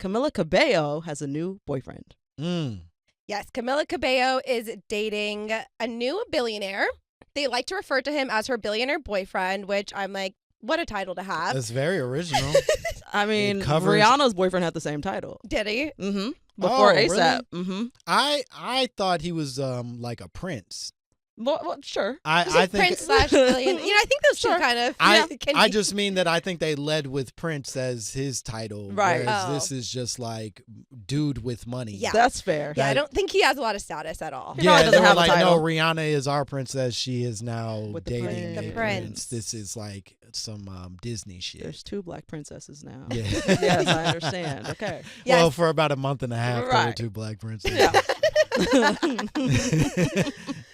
Camila Cabello has a new boyfriend. Yes, Camila Cabello is dating a new billionaire. They like to refer to him as her billionaire boyfriend, which I'm like, what a title to have. That's very original. I mean, Rihanna's boyfriend had the same title. Did he? Mm-hmm. Before ASAP. Really? Mm-hmm. I thought he was like a prince. Well, sure. I think Prince / billion. I think those two kind of. I just mean that I think they led with Prince as his title, right? Whereas this is just like dude with money. Yeah, that's fair. Yeah, I don't think he has a lot of status at all. Yeah, they were like, no, Rihanna is our princess. She is now with dating the prince. This is like some Disney shit. There's 2 black princesses now. Yeah. Yes, I understand. Okay. Yes. Well, for about a month and a half, there were 2 black princesses. Yeah.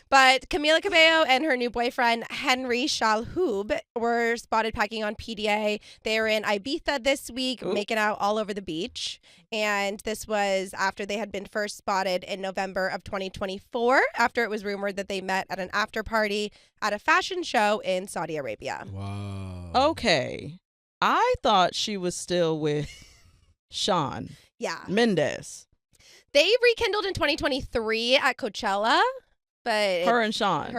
But Camila Cabello and her new boyfriend, Henry Shalhoub, were spotted packing on PDA. They were in Ibiza this week, making out all over the beach. And this was after they had been first spotted in November of 2024, after it was rumored that they met at an after party at a fashion show in Saudi Arabia. Wow. Okay. I thought she was still with Shawn Mendes. They rekindled in 2023 at Coachella. But her and Shawn.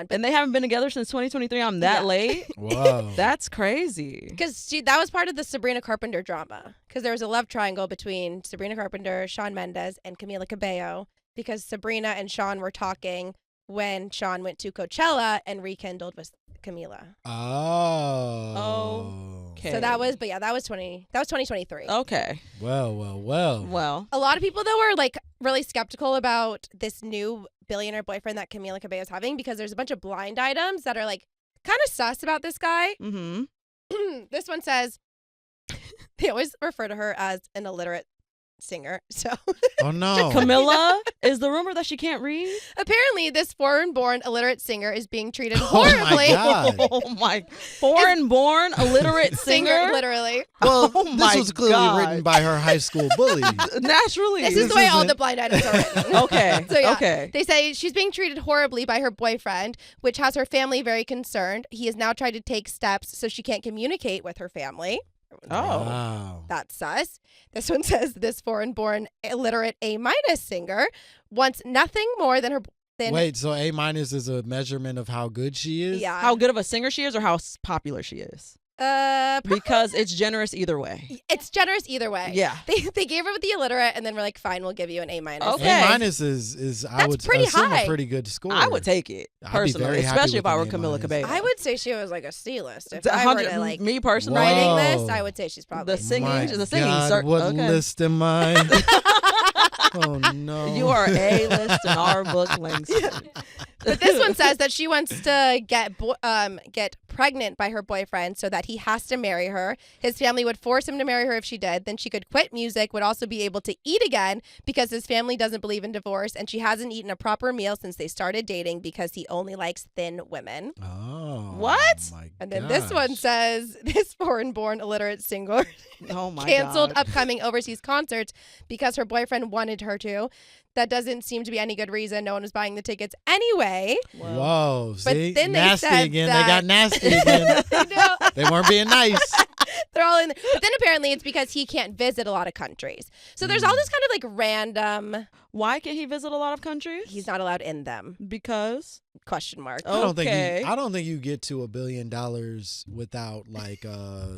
But and they haven't been together since 2023. I'm that late. Wow. That's crazy. Because that was part of the Sabrina Carpenter drama. Because there was a love triangle between Sabrina Carpenter, Shawn Mendes, and Camila Cabello. Because Sabrina and Shawn were talking when Shawn went to Coachella and rekindled with Camila. Oh. Okay. So that was 2023. Okay. Well. A lot of people though were like really skeptical about this new billionaire boyfriend that Camila Cabello is having because there's a bunch of blind items that are like kind of sus about this guy. Mm-hmm. This one says they always refer to her as an illiterate singer. So oh no. Camila, is the rumor that she can't read? Apparently this foreign-born illiterate singer is being treated horribly. Oh my foreign-born illiterate singer? Literally. Well, this was clearly written by her high school bully. Naturally. This is the way all the blind items are written. Okay. So, okay. They say she's being treated horribly by her boyfriend, which has her family very concerned. He has now tried to take steps so she can't communicate with her family. Oh, wow. That's sus. This one says this foreign-born illiterate A- singer wants nothing more than her. Wait, so A- is a measurement of how good she is? Yeah. How good of a singer she is, or how popular she is? Because it's generous either way. It's generous either way. Yeah. They gave her with the illiterate, and then we're like, fine, we'll give you an A-. Okay. A- is I would pretty assume high. a pretty good score. I would take it personally, especially if I were Camila Cabello. I would say she was like a C-list. If I were to like me personally writing this, I would say she's probably the singing. God, what list am I? Oh no! You are A-list in our book, Langston. But this one says that she wants to get pregnant by her boyfriend so that he has to marry her. His family would force him to marry her if she did. Then she could quit music, would also be able to eat again because his family doesn't believe in divorce, and she hasn't eaten a proper meal since they started dating because he only likes thin women. Oh. What? My and then this one says this foreign-born illiterate singer canceled upcoming overseas concerts because her boyfriend wanted her to. That doesn't seem to be any good reason. No one was buying the tickets anyway. Whoa, see? But then nasty they said again. That... They got nasty again. They weren't being nice. They're all in. But then apparently it's because he can't visit a lot of countries. So there's all this kind of like random. Why can't he visit a lot of countries? He's not allowed in them. Because? Question mark. I don't think you get to $1 billion without like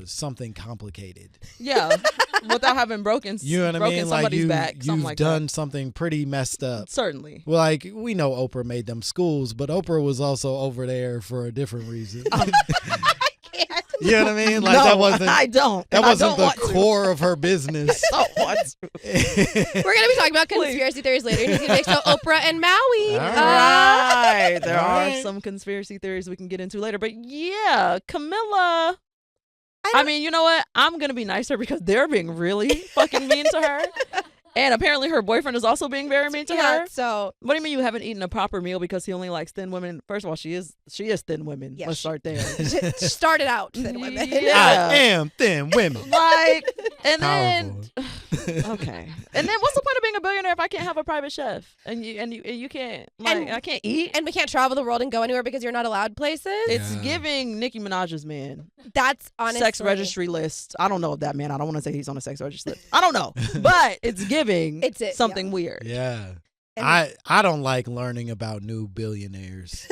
something complicated. Yeah, without having broken. You know what I mean? Somebody's Like back. you've like done that. something pretty messed up. Certainly. Well, like we know Oprah made them schools, but Oprah was also over there for a different reason. You know what I mean? Like no, that wasn't. I don't. That wasn't the core of her business. We're gonna be talking about conspiracy theories later. He's gonna make so Oprah and Maui. All right. There All are right. some conspiracy theories we can get into later, but yeah, Camila. I mean, you know what? I'm gonna be nicer because they're being really fucking mean to her. And apparently her boyfriend is also being very mean to her. So what do you mean you haven't eaten a proper meal because he only likes thin women? First of all, she is thin women. Yeah, Let's start there. Started out thin women. Yeah. I am thin women. Like, and then Powerful. okay. And then what's the point of being a billionaire billionaire if I can't have a private chef and you can't I can't eat and we can't travel the world and go anywhere because you're not allowed places? It's giving Nicki Minaj's man. That's honestly sex registry list. I don't know if that man. I don't want to say he's on a sex registry list. I don't know, but it's giving something weird. Yeah, I don't like learning about new billionaires.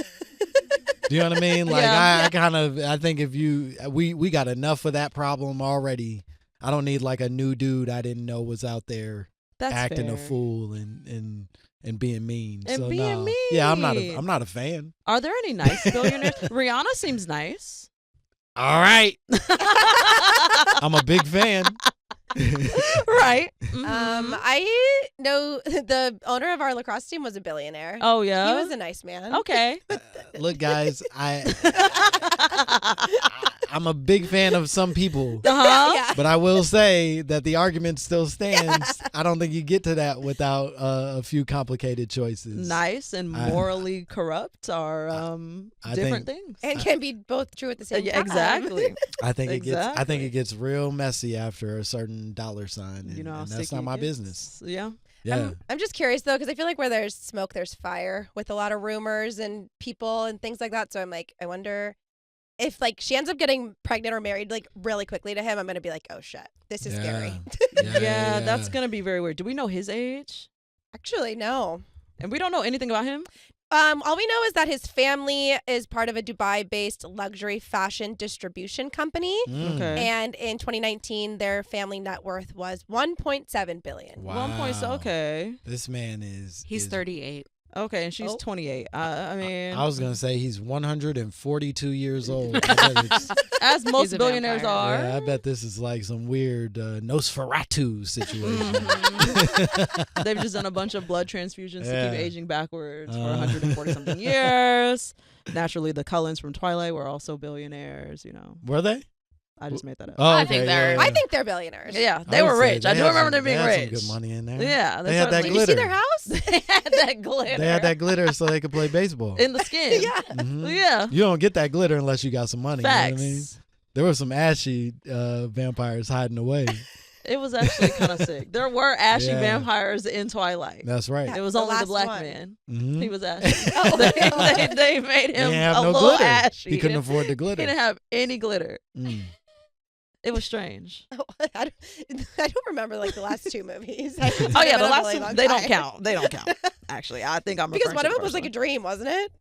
Do you know what I mean? Like I think if we got enough of that problem already. I don't need like a new dude I didn't know was out there acting a fool and being mean. And being mean. Yeah, I'm not a fan. Are there any nice billionaires? Rihanna seems nice. All right. I'm a big fan. Right. Mm-hmm. I know the owner of our lacrosse team was a billionaire. Oh yeah, he was a nice man. Okay. Look, guys, I'm a big fan of some people, but I will say that the argument still stands. I don't think you get to that without a few complicated choices. Nice and morally corrupt are different things, and can be both true at the same time. Exactly. I think it gets real messy after a certain dollar sign, and that's not my business. Yeah. Yeah. I'm just curious though, because I feel like where there's smoke, there's fire with a lot of rumors and people and things like that. So I'm like, I wonder if like she ends up getting pregnant or married like really quickly to him. I'm gonna be like, oh shit, this is scary. Yeah, that's gonna be very weird. Do we know his age? Actually, no. And we don't know anything about him? All we know is that his family is part of a Dubai-based luxury fashion distribution company. Okay. And in 2019, their family net worth was $1.7 billion. Wow. Okay. This man He's 38. Okay, and she's 28. I mean, I was gonna say he's 142 years old. As most billionaires are. Yeah, I bet this is like some weird Nosferatu situation. Mm-hmm. They've just done a bunch of blood transfusions to keep aging backwards for 140 something years. Naturally, the Cullens from Twilight were also billionaires. Were they? I just made that up. Oh, okay. I think they're billionaires. Yeah, they were rich. I do remember them being rich. They had some good money in there. Yeah, they had that glitter. Did you see their house? They had that glitter. They had that glitter so they could play baseball. In the skin. Yeah. Mm-hmm. Yeah. You don't get that glitter unless you got some money. Facts. You know what I mean? There were some ashy vampires hiding away. It was actually kind of sick. There were ashy vampires in Twilight. That's right. It was only the black man. Mm-hmm. He was ashy. They made him have a no little glitter. ashy. He couldn't afford the glitter. He didn't have any glitter. Mm. It was strange. I don't remember like the last two movies. The last two, they don't count. They don't count. Actually, I think I'm because one of them was like a dream, wasn't it?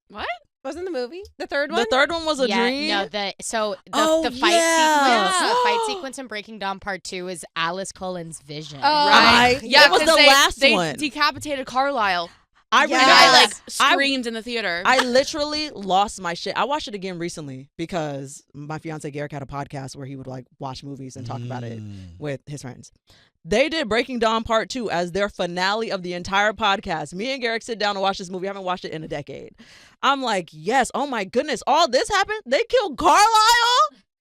What? Wasn't the movie the third one? The third one was a dream. No, the fight sequence. The fight sequence in Breaking Dawn Part 2 is Alice Cullen's vision. Right. Yeah, it was the last one. They decapitated Carlisle. I remember I screamed in the theater. I literally lost my shit. I watched it again recently because my fiance Garrick had a podcast where he would like watch movies and talk about it with his friends. They did Breaking Dawn Part 2 as their finale of the entire podcast. Me and Garrick sit down to watch this movie. I haven't watched it in a decade. I'm like, yes, oh my goodness, all this happened? They killed Carlisle?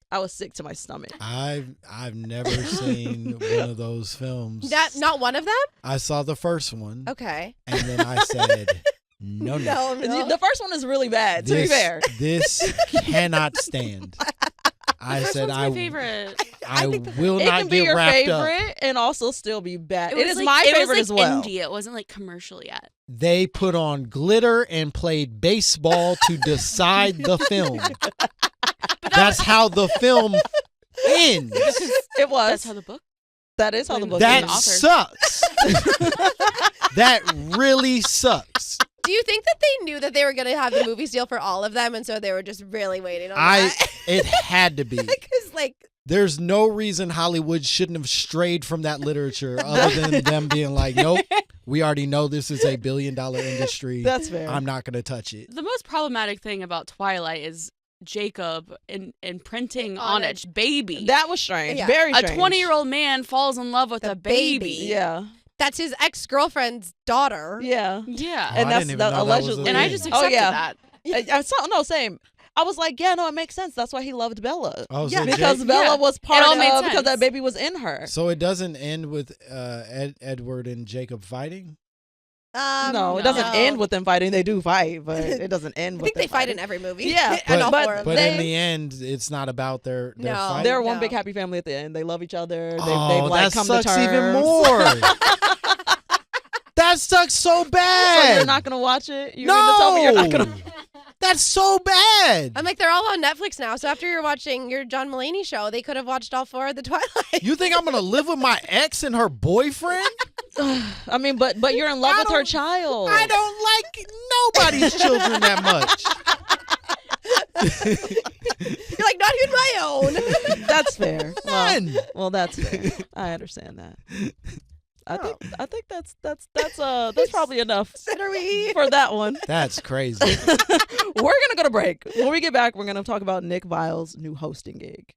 I was sick to my stomach. I've never seen one of those films. Not one of them? I saw the first one. Okay. And then I said, no. The first one is really bad, to be fair. This cannot stand. I said my favorite. I will not get wrapped up. It can be your favorite and also still be bad. It is my favorite as well. Indie. It wasn't like commercial yet. They put on glitter and played baseball to decide the film. That's how the film ends. It was. That's how the book. That is how the book That ends. sucks. That really sucks. Do you think that they knew that they were going to have the movie deal for all of them, and so they were just really waiting on that? It had to be. Because there's no reason Hollywood shouldn't have strayed from that literature other than them being like, nope, we already know this is $1 billion industry. That's fair. I'm not going to touch it. The most problematic thing about Twilight is Jacob imprinting on a baby. That was strange. Yeah. Very strange. A 20-year-old man falls in love with a baby. Yeah. That's his ex-girlfriend's daughter. Yeah. Yeah. And that's allegedly. And I just accepted that. Same. I was like, yeah, no, it makes sense. That's why he loved Bella. Oh, yeah, so because Bella was part of because that baby was in her. So it doesn't end with Edward and Jacob fighting? No, it doesn't end with them fighting. They do fight, but it doesn't end with them I think they fight fighting. in every movie. Yeah, but in the end, it's not about their fight. They're one big happy family at the end. They love each other. They've that come to terms. sucks even more. That sucks so bad. So you're not gonna watch it? You mean to tell me you're not gonna? That's so bad. I'm like, they're all on Netflix now. So after you're watching your John Mulaney show, they could have watched all 4 of the Twilight. You think I'm gonna live with my ex and her boyfriend? I mean, but you're in love with her child. I don't like nobody's children that much. You're like, not even my own. That's fair. None. Well, that's fair. I understand that. I think that's probably enough for that one. That's crazy. We're gonna go to break. When we get back, we're gonna talk about Nick Viall's new hosting gig.